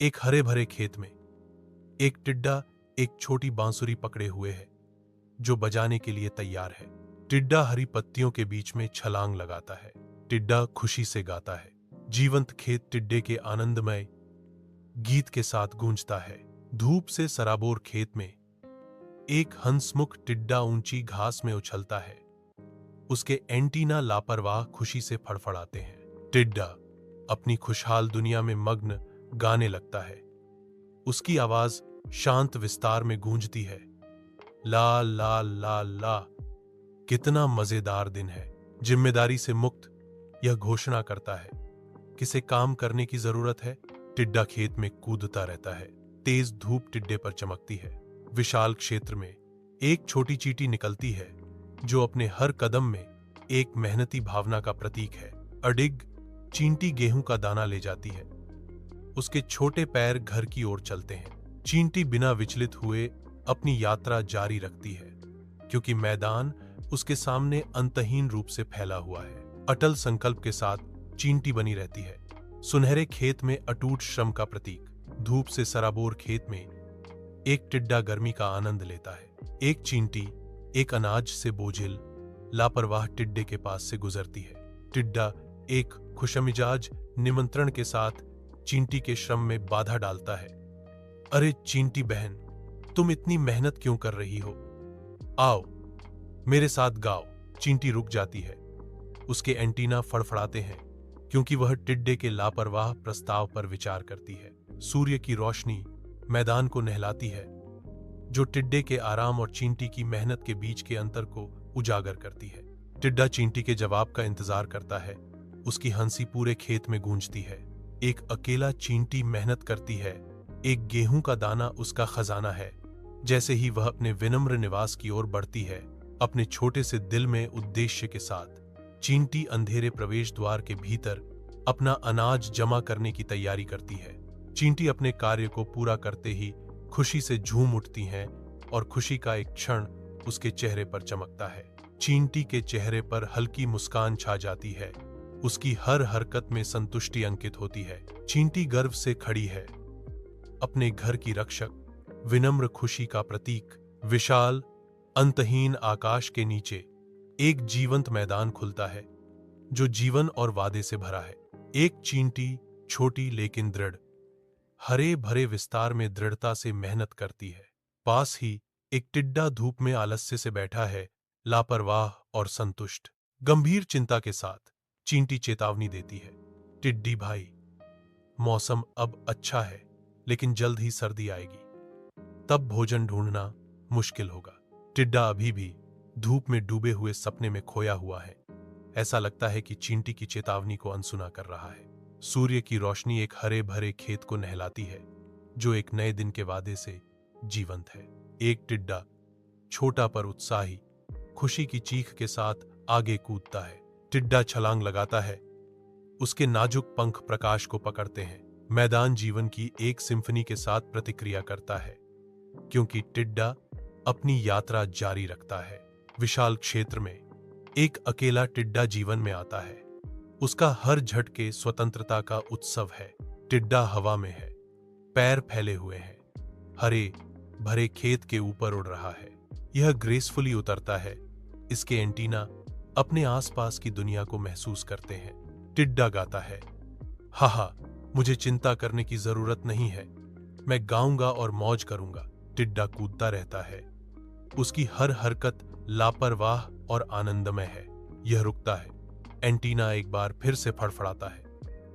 एक हरे भरे खेत में एक टिड्डा एक छोटी बांसुरी पकड़े हुए है जो बजाने के लिए तैयार है। टिड्डा हरी पत्तियों के बीच में छलांग लगाता है। टिड्डा खुशी से गाता है। जीवंत खेत टिड्डे के आनंदमय गीत के साथ गूंजता है। धूप से सराबोर खेत में एक हंसमुख टिड्डा ऊंची घास में उछलता है। उसके एंटीना लापरवाह खुशी से फड़फड़ाते हैं। टिड्डा अपनी खुशहाल दुनिया में मग्न गाने लगता है। उसकी आवाज शांत विस्तार में गूंजती है। ला ला ला ला, कितना मजेदार दिन है। जिम्मेदारी से मुक्त यह घोषणा करता है, किसे काम करने की जरूरत है। टिड्डा खेत में कूदता रहता है। तेज धूप टिड्डे पर चमकती है। विशाल क्षेत्र में एक छोटी चींटी निकलती है जो अपने हर कदम में एक मेहनती भावना का प्रतीक है। अडिग चींटी गेहूं का दाना ले जाती है। उसके छोटे पैर घर की ओर चलते हैं। चींटी बिना विचलित हुए अपनी यात्रा जारी रखती है, क्योंकि मैदान उसके सामने अंतहीन रूप से फैला हुआ है। अटल संकल्प के साथ चींटी बनी रहती है। सुनहरे खेत में अटूट श्रम का प्रतीक। धूप से सराबोर खेत में एक टिड्डा गर्मी का आनंद लेता है। एक चींटी एक अनाज से बोझिल लापरवाह टिड्डे के पास से गुजरती है। टिड्डा एक खुशमिजाज निमंत्रण के साथ चींटी के श्रम में बाधा डालता है। अरे चींटी बहन, तुम इतनी मेहनत क्यों कर रही हो? आओ मेरे साथ गाओ। चींटी रुक जाती है। उसके एंटीना फड़फड़ाते हैं, क्योंकि वह टिड्डे के लापरवाह प्रस्ताव पर विचार करती है। सूर्य की रोशनी मैदान को नहलाती है, जो टिड्डे के आराम और चींटी की मेहनत के बीच के अंतर को उजागर करती है। टिड्डा चींटी के जवाब का इंतजार करता है। उसकी हंसी पूरे खेत में गूंजती है। एक अकेला चींटी मेहनत करती है। एक गेहूं का दाना उसका खजाना है। जैसे ही वह अपने विनम्र निवास की ओर बढ़ती है, अपने छोटे से दिल में उद्देश्य के साथ, चींटी अंधेरे प्रवेश द्वार के भीतर अपना अनाज जमा करने की तैयारी करती है। चींटी अपने कार्य को पूरा करते ही खुशी से झूम उठती हैं और खुशी का एक क्षण उसके चेहरे पर चमकता है। चींटी के चेहरे पर हल्की मुस्कान छा जाती है। उसकी हर हरकत में संतुष्टि अंकित होती है। चींटी गर्व से खड़ी है, अपने घर की रक्षक, विनम्र खुशी का प्रतीक। विशाल अंतहीन आकाश के नीचे एक जीवंत मैदान खुलता है, जो जीवन और वादे से भरा है। एक चींटी छोटी लेकिन दृढ़, हरे भरे विस्तार में दृढ़ता से मेहनत करती है। पास ही एक टिड्डा धूप में आलस्य से बैठा है, लापरवाह और संतुष्ट। गंभीर चिंता के साथ चींटी चेतावनी देती है, टिड्डी भाई, मौसम अब अच्छा है, लेकिन जल्द ही सर्दी आएगी। तब भोजन ढूंढना मुश्किल होगा। टिड्डा अभी भी धूप में डूबे हुए सपने में खोया हुआ है। ऐसा लगता है कि चींटी की चेतावनी को अनसुना कर रहा है। सूर्य की रोशनी एक हरे भरे खेत को नहलाती है, जो एक नए दिन के वादे से जीवंत है। एक टिड्डा छोटा पर उत्साही, खुशी की चीख के साथ आगे कूदता है। टिड्डा छलांग लगाता है। उसके नाजुक पंख प्रकाश को पकड़ते हैं। मैदान जीवन की एक सिम्फनी के साथ प्रतिक्रिया करता है, क्योंकि टिड्डा अपनी यात्रा जारी रखता है। विशाल क्षेत्र में एक अकेला टिड्डा जीवन में आता है। उसका हर झटके स्वतंत्रता का उत्सव है। टिड्डा हवा में है, पैर फैले हुए हैं, हरे भरे खेत के ऊपर उड़ रहा है। यह ग्रेसफुली उतरता है। इसके एंटीना अपने आसपास की दुनिया को महसूस करते हैं। टिड्डा गाता है, हा, मुझे चिंता करने की जरूरत नहीं है, मैं गाऊंगा और मौज करूंगा। टिड्डा कूदता रहता है। उसकी हर हरकत लापरवाह और आनंदमय है। यह रुकता है। एंटीना एक बार फिर से फड़फड़ाता है,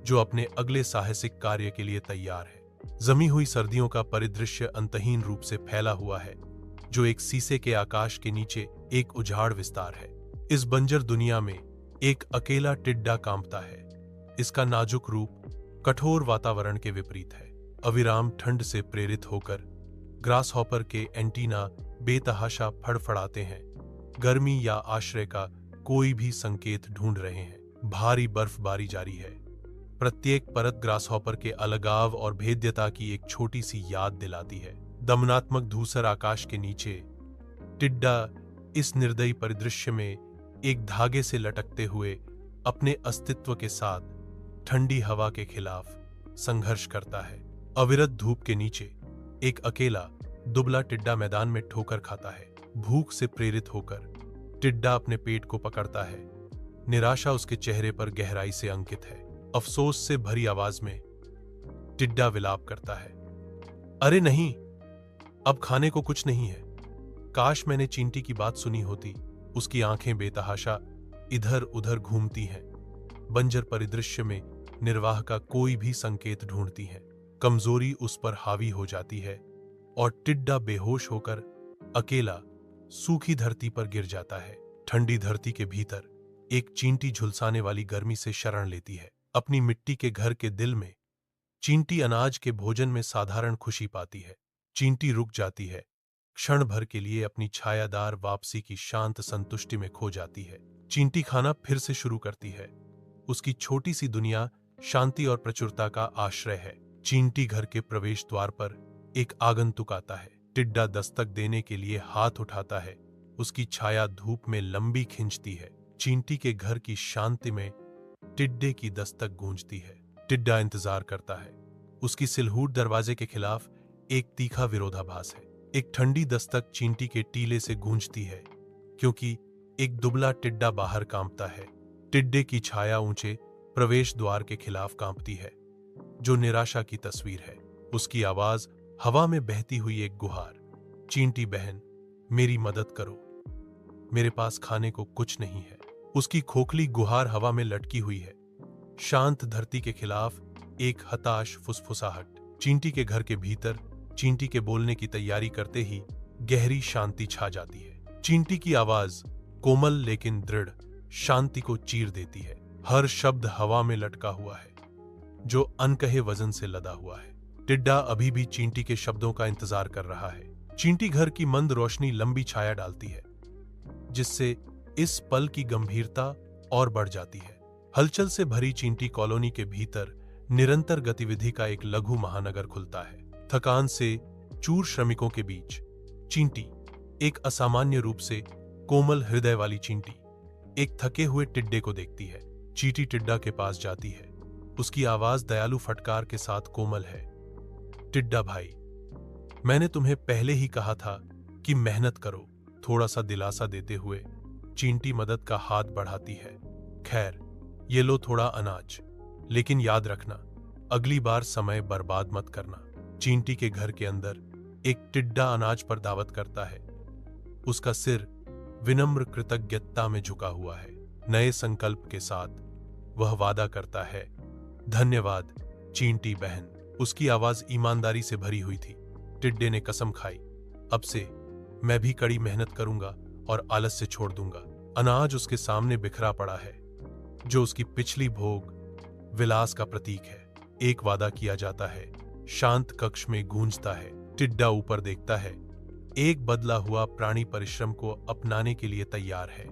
जो अपने अगले साहसिक कार्य के लिए तैयार है। जमी हुई सर्दियों का परिदृश्य अंतहीन रूप से फैला हुआ है, जो एक शीशे के आकाश के नीचे एक उजाड़ विस्तार है। इस बंजर दुनिया में एक अकेला टिड्डा कांपता है। इसका नाजुक रूप कठोर वातावरण के विपरीत है। अविराम ठंड से प्रेरित होकर ग्रासहॉपर के एंटीना बेतहाशा फड़फड़ाते हैं। गर्मी या आश्रय का कोई भी संकेत ढूंढ रहे हैं। भारी बर्फबारी जारी है। प्रत्येक परत ग्रासहॉपर के अलगाव और भेद्यता की एक छोटी सी याद दिलाती है। दमनात्मक धूसर आकाश के नीचे टिड्डा इस निर्दयी परिदृश्य में एक धागे से लटकते हुए अपने अस्तित्व के साथ ठंडी हवा के खिलाफ संघर्ष करता है। अविरत धूप के नीचे एक अकेला दुबला टिड्डा मैदान में ठोकर खाता है। भूख से प्रेरित होकर टिड्डा अपने पेट को पकड़ता है। निराशा उसके चेहरे पर गहराई से अंकित है। अफसोस से भरी आवाज में टिड्डा विलाप करता है, अरे नहीं, अब खाने को कुछ नहीं है। काश मैंने चींटी की बात सुनी होती। उसकी आंखें बेतहाशा इधर उधर घूमती हैं, बंजर परिदृश्य में निर्वाह का कोई भी संकेत ढूंढती हैं। कमजोरी उस पर हावी हो जाती है और टिड्डा बेहोश होकर अकेला सूखी धरती पर गिर जाता है। ठंडी धरती के भीतर एक चींटी झुलसाने वाली गर्मी से शरण लेती है। अपनी मिट्टी के घर के दिल में चींटी अनाज के भोजन में साधारण खुशी पाती है। चींटी रुक जाती है, क्षण भर के लिए अपनी छायादार वापसी की शांत संतुष्टि में खो जाती है। चींटी खाना फिर से शुरू करती है। उसकी छोटी सी दुनिया शांति और प्रचुरता का आश्रय है। चींटी घर के प्रवेश द्वार पर एक आगंतुक आता है। टिड्डा दस्तक देने के लिए हाथ उठाता है। उसकी छाया धूप में लंबी खिंचती है। चींटी के घर की शांति में टिड्डे की दस्तक गूंजती है। टिड्डा इंतजार करता है। उसकी सिलहूट दरवाजे के खिलाफ एक तीखा विरोधाभास है। एक ठंडी दस्तक चींटी के टीले से गूंजती है, क्योंकि एक दुबला टिड्डा बाहर कांपता है। टिड्डे की छाया ऊंचे प्रवेश द्वार के खिलाफ कांपती है, जो निराशा की तस्वीर है। उसकी आवाज हवा में बहती हुई एक गुहार, चींटी बहन, मेरी मदद करो, मेरे पास खाने को कुछ नहीं है। उसकी खोखली गुहार हवा में लटकी हुई है। शांत धरती के खिलाफ एक हताश फुसफुसाहट। चींटी के घर के भीतर चींटी के बोलने की तैयारी करते ही गहरी शांति छा जाती है। चींटी की आवाज कोमल लेकिन दृढ़ शांति को चीर देती है। हर शब्द हवा में लटका हुआ है, जो अनकहे वजन से लदा हुआ है। टिड्डा अभी भी चींटी के शब्दों का इंतजार कर रहा है। चींटी घर की मंद रोशनी लंबी छाया डालती है, जिससे इस पल की गंभीरता और बढ़ जाती है। हलचल से भरी चींटी कॉलोनी के भीतर निरंतर गतिविधि का एक लघु महानगर खुलता है। थकान से चूर श्रमिकों के बीच चींटी, एक असामान्य रूप से कोमल हृदय वाली चींटी, एक थके हुए टिड्डे को देखती है। चींटी टिड्डा के पास जाती है। उसकी आवाज दयालु फटकार के साथ कोमल है, टिड्डा भाई, मैंने तुम्हें पहले ही कहा था कि मेहनत करो। थोड़ा सा दिलासा देते हुए चींटी मदद का हाथ बढ़ाती है। खैर, ये लो थोड़ा अनाज, लेकिन याद रखना, अगली बार समय बर्बाद मत करना। चींटी के घर के अंदर एक टिड्डा अनाज पर दावत करता है। उसका सिर विनम्र कृतज्ञता में झुका हुआ है। नए संकल्प के साथ वह वादा करता है, धन्यवाद चींटी बहन। उसकी आवाज ईमानदारी से भरी हुई थी। टिड्डे ने कसम खाई, अब से मैं भी कड़ी मेहनत करूंगा और आलस से छोड़ दूंगा। अनाज उसके सामने बिखरा पड़ा है, जो उसकी पिछली भोग विलास का प्रतीक है। एक वादा किया जाता है, शांत कक्ष में गूंजता है। टिड्डा ऊपर देखता है। एक बदला हुआ प्राणी परिश्रम को अपनाने के लिए तैयार है।